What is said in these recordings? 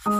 Friends,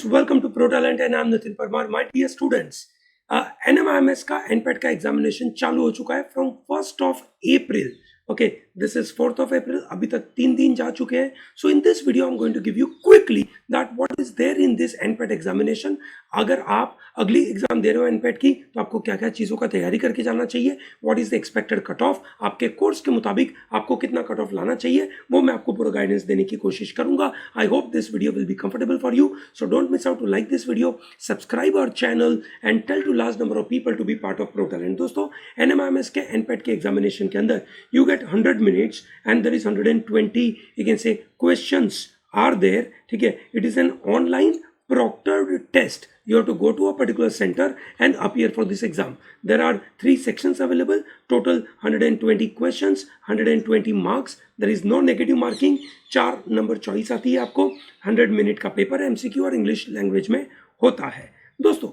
welcome to pro talent and I am Nitin Parmar. My dear students, NMIMS का NPAT का examination चालू हो चुका है from 1st of April. Okay, this is 4th of April. अभी तक 3 दिन जा चुके हैं। So in this video I am going to give you quickly that what is there in this NPAT examination. अगर आप अगली एग्जाम दे रहे हो एनपेट की, तो आपको क्या क्या चीज़ों का तैयारी करके जाना चाहिए, what is the expected cut off, आपके कोर्स के मुताबिक आपको कितना कट ऑफ लाना चाहिए, वो मैं आपको पूरा गाइडेंस देने की कोशिश करूंगा। I hope this video will be comfortable for you, so don't miss out to like this video, subscribe our channel and tell to large number of people to be part of pro talent. दोस्तों, NMIMS के NPAT के examination के अंदर you get 100 minutes and there is 120 you can say questions are there. ठीक है, it is an online proctored test. You have to go to a particular center and appear for this exam. There are 3 sections available, total 120 questions, 120 marks. There is no negative marking. 4 number choice आती है आपको। 100 minute का paper MCQ और English language में होता है। दोस्तों,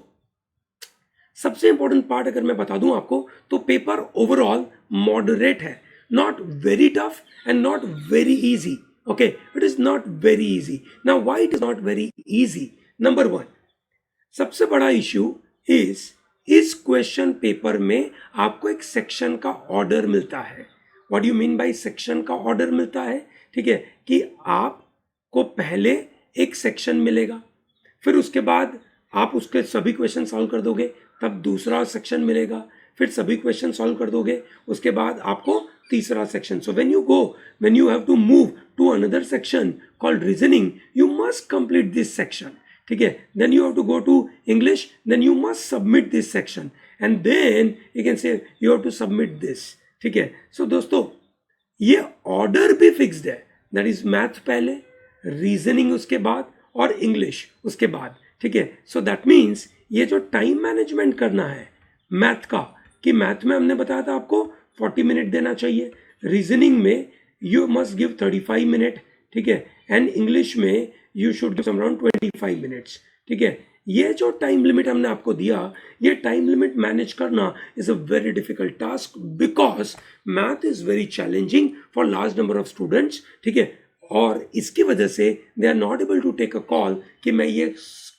सबसे इंपॉर्टेंट पार्ट अगर मैं बता दूं आपको, तो पेपर ओवरऑल मॉडरेट है, not very tough and not very easy. Okay, it is not very easy. Now, why it is not very easy? Number 1, सबसे बड़ा इश्यू इस क्वेश्चन पेपर में आपको एक सेक्शन का ऑर्डर मिलता है। What you mean by section का ऑर्डर मिलता है? ठीक है, कि आपको पहले एक सेक्शन मिलेगा, फिर उसके बाद आप उसके सभी क्वेश्चन सॉल्व कर दोगे, तब दूसरा सेक्शन मिलेगा, फिर सभी क्वेश्चन सॉल्व कर दोगे, उसके बाद आपको तीसरा section. So when you have to move to another section called reasoning, you must complete this section. ठीक है, then you have to go to English, then you must submit this section and then you can say you have to submit this. ठीक है, so दोस्तों, ये order भी fixed है। That is math पहले, reasoning उसके बाद और इंग्लिश उसके बाद। ठीक है, सो दैट मीन्स ये जो टाइम मैनेजमेंट करना है मैथ का, कि मैथ में हमने बताया था आपको 40 मिनट देना चाहिए, रीजनिंग में यू मस्ट गिव 35 मिनट, ठीक है, एंड इंग्लिश में you should give around 25 minutes. ठीक है, ये जो टाइम लिमिट हमने आपको दिया, ये टाइम लिमिट मैनेज करना is a very difficult task because math is very challenging for large number of students. ठीक है, और इसकी वजह से they are not able to take a call कि मैं ये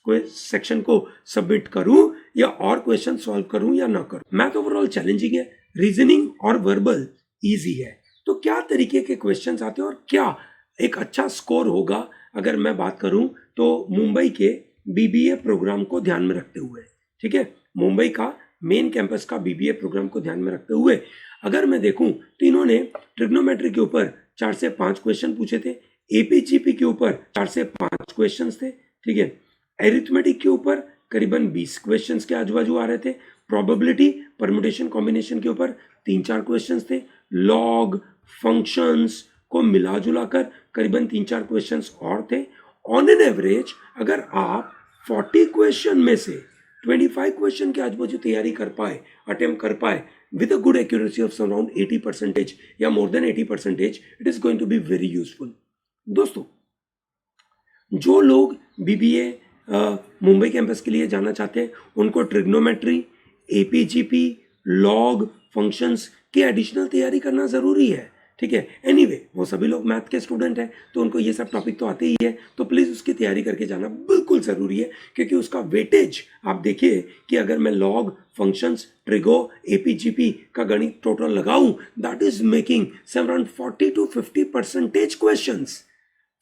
सेक्शन को सबमिट करूं या और क्वेश्चन सॉल्व करूं या ना करूं। मैथ ओवरऑल चैलेंजिंग है, रीजनिंग और वर्बल इजी है। तो क्या तरीके के क्वेश्चंस आते हैं और क्या एक अच्छा स्कोर होगा, अगर मैं बात करूं तो मुंबई के बीबीए प्रोग्राम को ध्यान में रखते हुए। ठीक है, मुंबई का मेन कैंपस का बीबीए प्रोग्राम को ध्यान में रखते हुए अगर मैं देखूं तो इन्होंने ट्रिग्नोमेट्री के ऊपर 4 से 5 क्वेश्चन पूछे थे, एपीजीपी के ऊपर 4 से 5 क्वेश्चन थे। ठीक है, एरिथमेटिक के ऊपर करीबन 20 क्वेश्चंस के आजू बाजू आ रहे थे, प्रोबेबिलिटी परम्यूटेशन कॉम्बिनेशन के ऊपर 3-4 क्वेश्चंस थे, लॉग फंक्शंस को मिला जुला कर करीबन 3-4 क्वेश्चंस और थे। ऑन एन एवरेज अगर आप 40 क्वेश्चन में से 25 क्वेश्चन के आजू बाजू तैयारी कर पाए, अटेम्प्ट कर पाए with a good accuracy of around 80% या more than 80%, it is going to be very useful. दोस्तों, जो लोग बीबीए मुंबई कैंपस के लिए जाना चाहते हैं, उनको ट्रिग्नोमेट्री, एपीजीपी, लॉग, फंक्शंस की एडिशनल तैयारी करना ज़रूरी है। ठीक है, एनीवे वो सभी लोग मैथ के स्टूडेंट हैं, तो उनको ये सब टॉपिक तो आते ही है, तो प्लीज़ उसकी तैयारी करके जाना बिल्कुल ज़रूरी है, क्योंकि उसका वेटेज आप देखिए कि अगर मैं लॉग, फंक्शंस, ट्रिगो, एपीजीपी का गणित टोटल लगाऊं, that is making around 40 to 50% questions,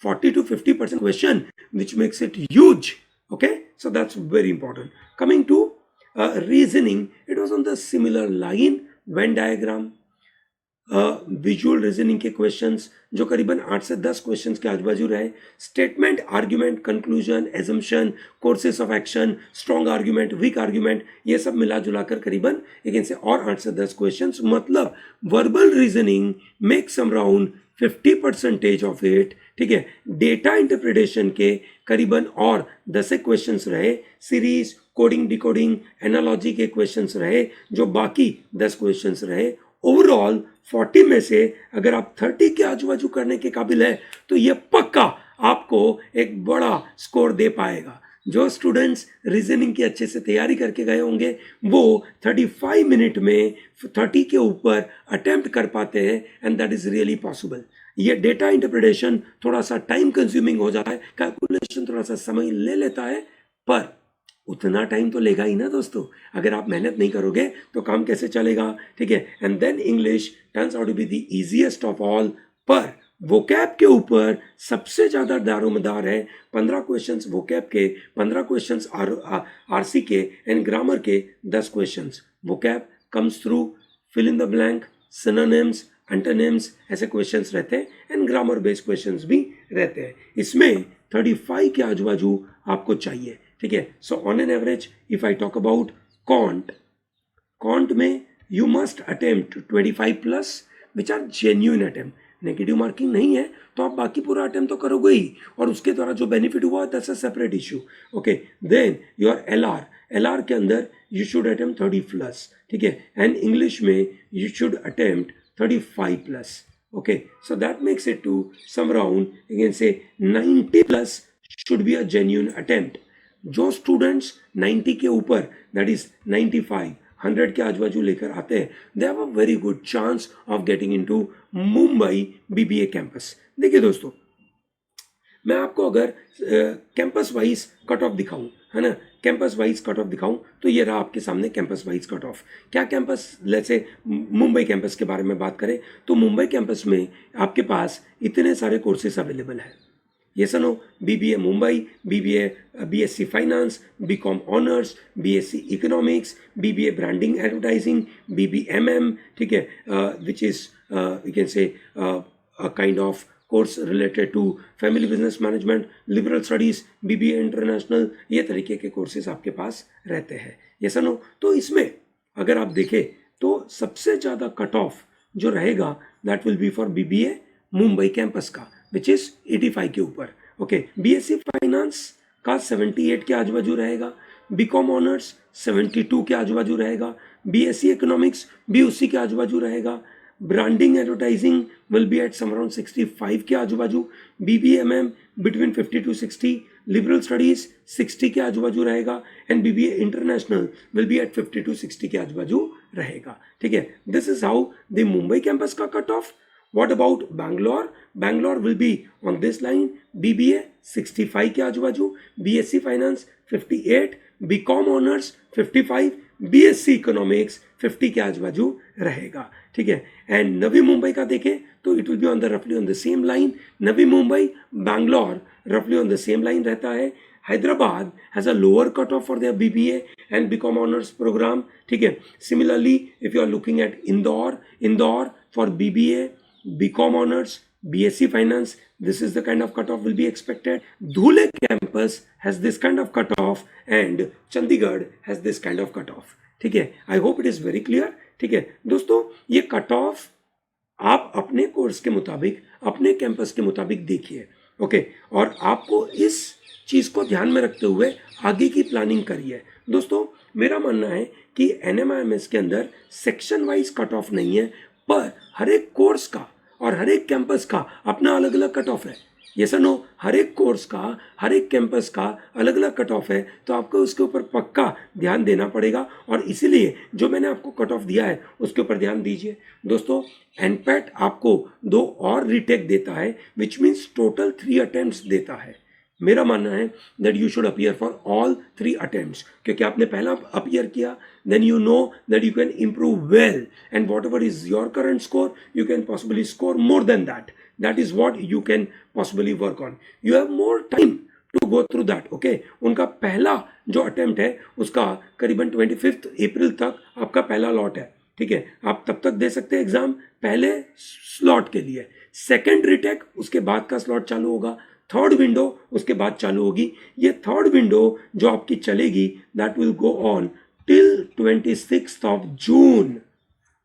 40 to 50% question, which makes it huge. Okay, so that's very important. Coming to reasoning, it was on the similar line, Venn diagram, visual reasoning के questions जो करीबन 8 से 10 questions के आजू बाजू रहे, statement, argument, conclusion, assumption, courses of action, strong argument, weak argument, ये सब मिला जुलाकर करीबन एक से और 8 से 10 क्वेश्चंस। मतलब verbal reasoning makes around 50% of it. ठीक है, डेटा इंटरप्रिटेशन के करीबन और 10 क्वेश्चंस रहे, सीरीज, कोडिंग, डिकोडिंग, एनालॉजी के क्वेश्चंस रहे, जो बाकी 10 क्वेश्चंस रहे। ओवरऑल 40 में से अगर आप 30 के आजू बाजू करने के काबिल है, तो ये पक्का आपको एक बड़ा स्कोर दे पाएगा। जो स्टूडेंट्स रीजनिंग की अच्छे से तैयारी करके गए होंगे वो 35 मिनट में 30 के ऊपर अटेम्प्ट कर पाते हैं, and that is really possible. ये डेटा इंटरप्रिटेशन थोड़ा सा टाइम कंज्यूमिंग हो जाता है, कैलकुलेशन थोड़ा सा समय ले लेता है, पर उतना टाइम तो लेगा ही ना दोस्तों। अगर आप मेहनत नहीं करोगे तो काम कैसे चलेगा, ठीक है। And then English turns out to be the easiest of all, पर वोकैब के ऊपर सबसे ज़्यादा दारोमदार है। 15 क्वेश्चंस वोकैब के, 15 क्वेश्चंस आरसी के, एंड ग्रामर के 10 questions. Vocab comes through fill in the blank, synonyms, antonyms, ऐसे क्वेश्चंस रहते हैं, एंड ग्रामर बेस्ड क्वेश्चंस भी रहते हैं। इसमें 35 के आजू बाजू आपको चाहिए, ठीक है। So on an average if I talk about quant में you must attempt 25 plus which are genuine attempt. Negative marking नहीं है तो आप बाकी पूरा अटेम्प्ट तो करोगे ही, और उसके द्वारा जो बेनिफिट हुआ that's a separate issue, okay. Then your LR के अंदर यू शुड अटेम्प्ट 30 प्लस, ठीक है। एंड इंग्लिश में you should attempt 35 plus, okay. So that makes it to some round you can say 90 plus should be a genuine attempt. जो students 90 के ऊपर that is 95 100 के आजू बाजू लेकर आते हैं, they have a very good chance of getting into Mumbai BBA campus. देखिए दोस्तों, मैं आपको अगर कैंपस वाइज कट ऑफ दिखाऊं, है ना, कैंपस वाइज कट ऑफ दिखाऊं तो ये रहा आपके सामने कैंपस वाइज कट ऑफ। क्या कैंपस, जैसे मुंबई कैंपस के बारे में बात करें तो मुंबई कैंपस में आपके पास इतने सारे कोर्सेज अवेलेबल है। ये सुनो, BBA Mumbai, BBA BSc finance, BCom honours, BSc economics, BBA branding advertising, BBMM, ठीक है, which is you can say a kind of course related to family business management, liberal studies, BBA international, ये तरीके के courses आपके पास रहते हैं। ये सुनो, तो इसमें अगर आप देखें तो सबसे ज़्यादा कट ऑफ जो रहेगा that will be for BBA Mumbai campus का, विच इज 85 के ऊपर, ओके। बीएससी फाइनेंस का 78 के आजू बाजू रहेगा, बीकॉम ऑनर्स 72 के आजू बाजू रहेगा, बीएससी इकोनॉमिक्स भी उसी के आजू बाजू रहेगा, branding advertising will be at some around 65 के आजू बाजू, BBMM between 50 to 60, liberal studies 60 के आजू बाजू रहेगा, and BBA international will be at 50 to 60 के आजू बाजू रहेगा, ठीक है। This is how the Mumbai campus का cut off. What about Bangalore? Bangalore will be on this line, BBA 65 के आजू बाजू, BSc Finance 58, BCom Honors 55, BSc Economics 50 के आजू बाजू रहेगा, ठीक है। एंड नवी मुंबई का देखें तो it will be on the रफली on the same line, Navi Mumbai Bangalore रफली ऑन द सेम लाइन रहता है। Hyderabad has a lower cutoff for their BBA and BCom honors program, ठीक है। Similarly, if you are looking at Indore for BBA, BCom honors, BSc finance, this is the kind of cutoff will be expected. Dhule campus has this kind of cutoff and Chandigarh has this kind of cutoff, ठीक है। I hope it is very clear, ठीक है दोस्तों। ये cutoff आप अपने course के मुताबिक, अपने कैंपस के मुताबिक देखिए, ओके। और आपको इस चीज़ को ध्यान में रखते हुए आगे की प्लानिंग करिए। दोस्तों, मेरा मानना है कि एनएमआईएमएस के अंदर सेक्शन वाइज कट ऑफ नहीं है, पर हर एक कोर्स का और हर एक कैंपस का अपना अलग अलग कट ऑफ है। ये सुनो, हर एक कोर्स का, हर एक कैंपस का अलग अलग कट ऑफ है, तो आपको उसके ऊपर पक्का ध्यान देना पड़ेगा, और इसीलिए जो मैंने आपको कट ऑफ दिया है उसके ऊपर ध्यान दीजिए। दोस्तों, एनपैट आपको 2 और रीटेक देता है, विच मीन्स टोटल 3 अटेम्प्ट्स देता है। मेरा मानना है that you should appear for all 3 attempts, क्योंकि आपने पहला अपीयर किया, then you know that you can improve well, and whatever is your current score you can possibly score more than that. That is what you can possibly work on. You have more time to go through that, okay. उनका पहला जो attempt है उसका करीबन 25 अप्रैल तक आपका पहला lot है, ठीक है। आप तब तक दे सकते हैं एग्जाम पहले स्लॉट के लिए। सेकेंड रिटेक उसके बाद का स्लॉट चालू होगा, थर्ड विंडो उसके बाद चालू होगी। ये थर्ड विंडो जो आपकी चलेगी that will go on till 26 of June.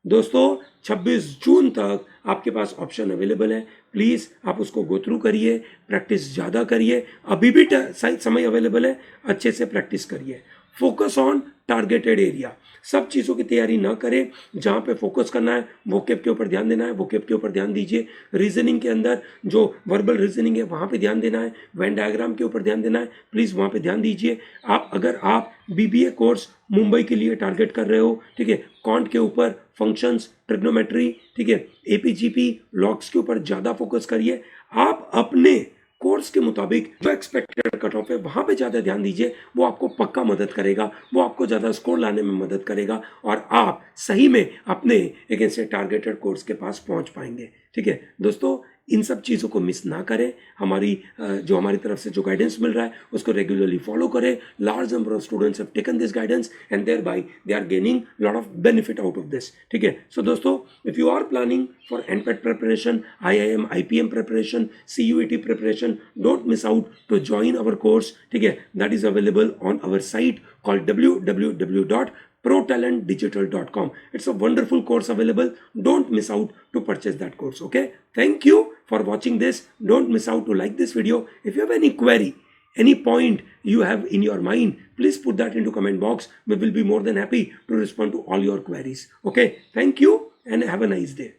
दोस्तों, 26 जून तक आपके पास ऑप्शन अवेलेबल है। प्लीज़ आप उसको गो थ्रू करिए, प्रैक्टिस ज़्यादा करिए, अभी भी समय अवेलेबल है, अच्छे से प्रैक्टिस करिए। Focus on targeted area. सब चीज़ों की तैयारी ना करें, जहाँ पे फोकस करना है वोकेब के ऊपर ध्यान देना है, वोकेब के ऊपर ध्यान दीजिए। रीजनिंग के अंदर जो वर्बल रीजनिंग है वहाँ पे ध्यान देना है, वेन डायग्राम के ऊपर ध्यान देना है, प्लीज़ वहाँ पे ध्यान दीजिए। अगर आप बीबीए कोर्स मुंबई के लिए टारगेट कर रहे हो, ठीक है, क्वांट के ऊपर, फंक्शंस, ट्रिग्नोमेट्री, ठीक है, एपीजीपी, लॉग्स के ऊपर ज़्यादा फोकस करिए। आप अपने कोर्स के मुताबिक जो एक्सपेक्टेड कट ऑफ है वहाँ पे ज़्यादा ध्यान दीजिए, वो आपको पक्का मदद करेगा, वो आपको ज़्यादा स्कोर लाने में मदद करेगा और आप सही में अपने एक ऐसे टारगेटेड कोर्स के पास पहुँच पाएंगे। ठीक है दोस्तों, इन सब चीज़ों को मिस ना करें। जो हमारी तरफ से जो गाइडेंस मिल रहा है उसको रेगुलरली फॉलो करें। Large number of students have taken this guidance and thereby they are gaining lot of benefit out of this. ठीक है, सो दोस्तों, if you are planning for NPAT preparation, IIM IPM preparation, CUET preparation, don't miss out to join our course. ठीक है, that is available on our site called www.protalentdigital.com. It's a wonderful course available. Don't miss out to purchase that course. Okay, thank you for watching this. Don't miss out to like this video. If you have any query, any point you have in your mind, please put that into comment box. We will be more than happy to respond to all your queries. Okay, thank you and have a nice day.